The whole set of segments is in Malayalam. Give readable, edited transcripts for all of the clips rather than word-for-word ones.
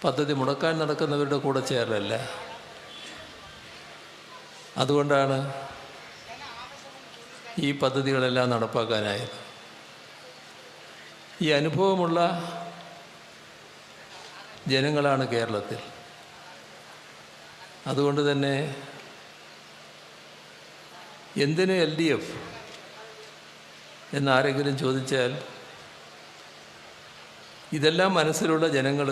പദ്ധതി മുടക്കാൻ നടക്കുന്നവരുടെ കൂടെ ചേരലല്ല. അതുകൊണ്ടാണ് ഈ പദ്ധതികളെല്ലാം നടപ്പാക്കാനായത്. ഈ അനുഭവമുള്ള ജനങ്ങളാണ് കേരളത്തിൽ. അതുകൊണ്ട് തന്നെ എന്തിന് LDF എന്നാരെങ്കിലും ചോദിച്ചാൽ ഇതെല്ലാം മനസ്സിലുള്ള ജനങ്ങൾ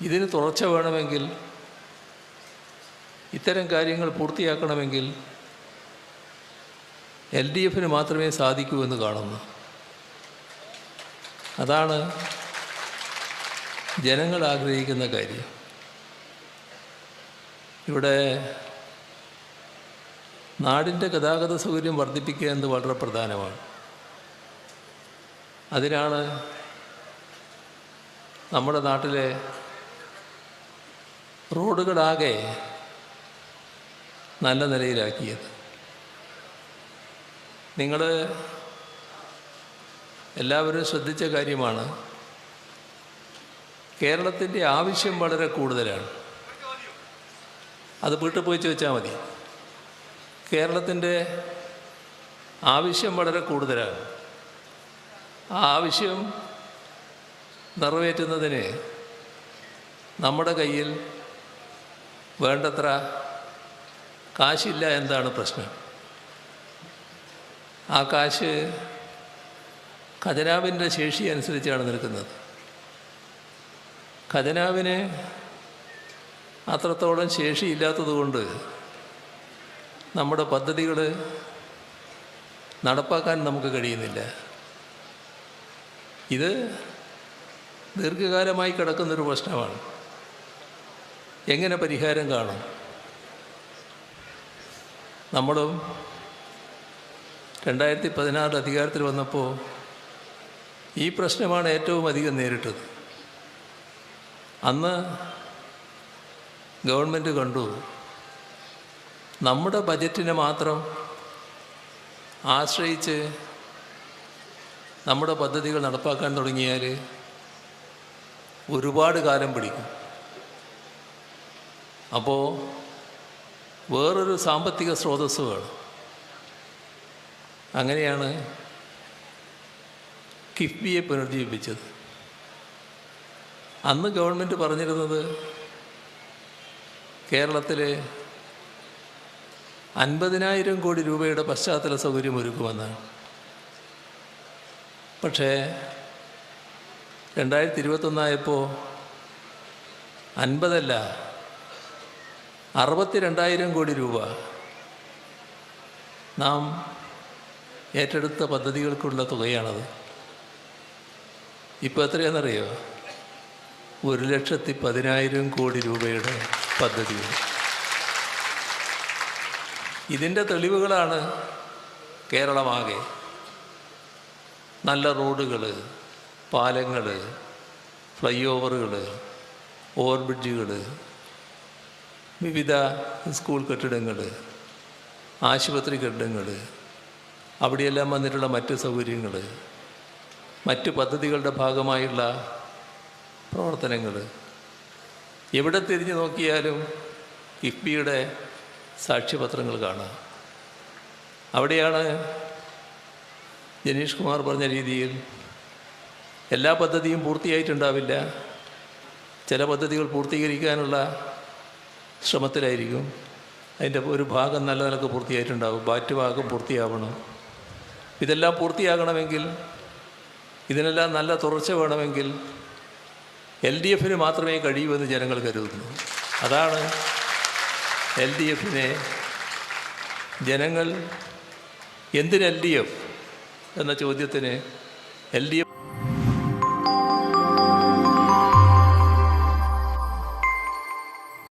ഇതിന് തുടർച്ച വേണമെങ്കിൽ, ഇത്തരം കാര്യങ്ങൾ പൂർത്തിയാക്കണമെങ്കിൽ LDFന് മാത്രമേ സാധിക്കൂ എന്ന് കാണുന്നു. അതാണ് ജനങ്ങൾ ആഗ്രഹിക്കുന്ന കാര്യം. ഇവിടെ നാടിൻ്റെ ഗതാഗത സൗകര്യം വർദ്ധിപ്പിക്കുക എന്നത് വളരെ പ്രധാനമാണ്. അതിനാണ് നമ്മുടെ നാട്ടിലെ റോഡുകളാകെ നല്ല നിലയിലാക്കിയത്. നിങ്ങൾ എല്ലാവരും ശ്രദ്ധിച്ച കാര്യമാണ്, കേരളത്തിൻ്റെ ആവശ്യം വളരെ കൂടുതലാണ്. അത് വീട്ടിൽ പോയി ചോദിച്ചാൽ മതി. കേരളത്തിൻ്റെ ആവശ്യം വളരെ കൂടുതലാണ്. ആ ആവശ്യം നിറവേറ്റുന്നതിന് നമ്മുടെ കയ്യിൽ വേണ്ടത്ര കാശില്ല എന്നതാണ് പ്രശ്നം. ആ കാശ് ഖജനാവിൻ്റെ ശേഷി അനുസരിച്ചാണ് നിൽക്കുന്നത്. ഖജനാവിന് അത്രത്തോളം ശേഷിയില്ലാത്തതുകൊണ്ട് നമ്മുടെ പദ്ധതികൾ നടപ്പാക്കാൻ നമുക്ക് കഴിയുന്നില്ല. ഇത് ദീർഘകാലമായി കിടക്കുന്നൊരു പ്രശ്നമാണ്. എങ്ങനെ പരിഹാരം കാണും? നമ്മളും 2016 അധികാരത്തിൽ വന്നപ്പോൾ ഈ പ്രശ്നമാണ് ഏറ്റവും അധികം നേരിട്ടത്. അന്ന് ഗവൺമെൻറ് കണ്ടു, നമ്മുടെ ബജറ്റിനെ മാത്രം ആശ്രയിച്ച് നമ്മുടെ പദ്ധതികൾ നടപ്പാക്കാൻ തുടങ്ങിയാൽ ഒരുപാട് കാലം പിടിക്കും. അപ്പോൾ വേറൊരു സാമ്പത്തിക സ്രോതസ്സ് വേണം. അങ്ങനെയാണ് കിഫ്ബിയെ പുനർജീവിപ്പിച്ചത്. അന്ന് ഗവൺമെൻറ് പറഞ്ഞിരുന്നത് കേരളത്തിൽ 50,000 കോടി രൂപയുടെ പശ്ചാത്തല സൗകര്യം ഒരുക്കുമെന്നാണ്. പക്ഷേ 2021 50 62,000 കോടി രൂപ നാം ഏറ്റെടുത്ത പദ്ധതികൾക്കുള്ള തുകയാണത്. ഇപ്പോൾ എത്രയാണെന്നറിയോ? 1,10,000 കോടി രൂപയുടെ പദ്ധതികൾ. ഇതിൻ്റെ തെളിവുകളാണ് കേരളമാകെ. നല്ല റോഡുകൾ, പാലങ്ങൾ, ഫ്ലൈ ഓവറുകൾ, ഓവർബ്രിഡ്ജുകൾ, വിവിധ സ്കൂൾ കെട്ടിടങ്ങൾ, ആശുപത്രി കെട്ടിടങ്ങൾ, അവിടെയെല്ലാം വന്നിട്ടുള്ള മറ്റ് സൗകര്യങ്ങൾ, മറ്റ് പദ്ധതികളുടെ ഭാഗമായുള്ള പ്രവർത്തനങ്ങൾ. എവിടെ തിരിഞ്ഞു നോക്കിയാലും കിഫ്ബിയുടെ സാക്ഷ്യപത്രങ്ങൾ കാണാം. അവിടെയാണ് ജനീഷ് കുമാർ പറഞ്ഞ രീതിയിൽ എല്ലാ പദ്ധതിയും പൂർത്തിയായിട്ടുണ്ടാവില്ല. ചില പദ്ധതികൾ പൂർത്തീകരിക്കാനുള്ള ശ്രമത്തിലായിരിക്കും. അതിൻ്റെ ഒരു ഭാഗം നല്ല നിലക്ക് പൂർത്തിയായിട്ടുണ്ടാവും, ബാറ്റ് ഭാഗം പൂർത്തിയാവണം. ഇതെല്ലാം പൂർത്തിയാകണമെങ്കിൽ, ഇതിനെല്ലാം നല്ല തുടർച്ച വേണമെങ്കിൽ LDFന് മാത്രമേ കഴിയൂ എന്ന് ജനങ്ങൾ കരുതുന്നു. അതാണ് LDFനെ ജനങ്ങൾ എന്തിന് LDF എന്ന ചോദ്യത്തിന് LDF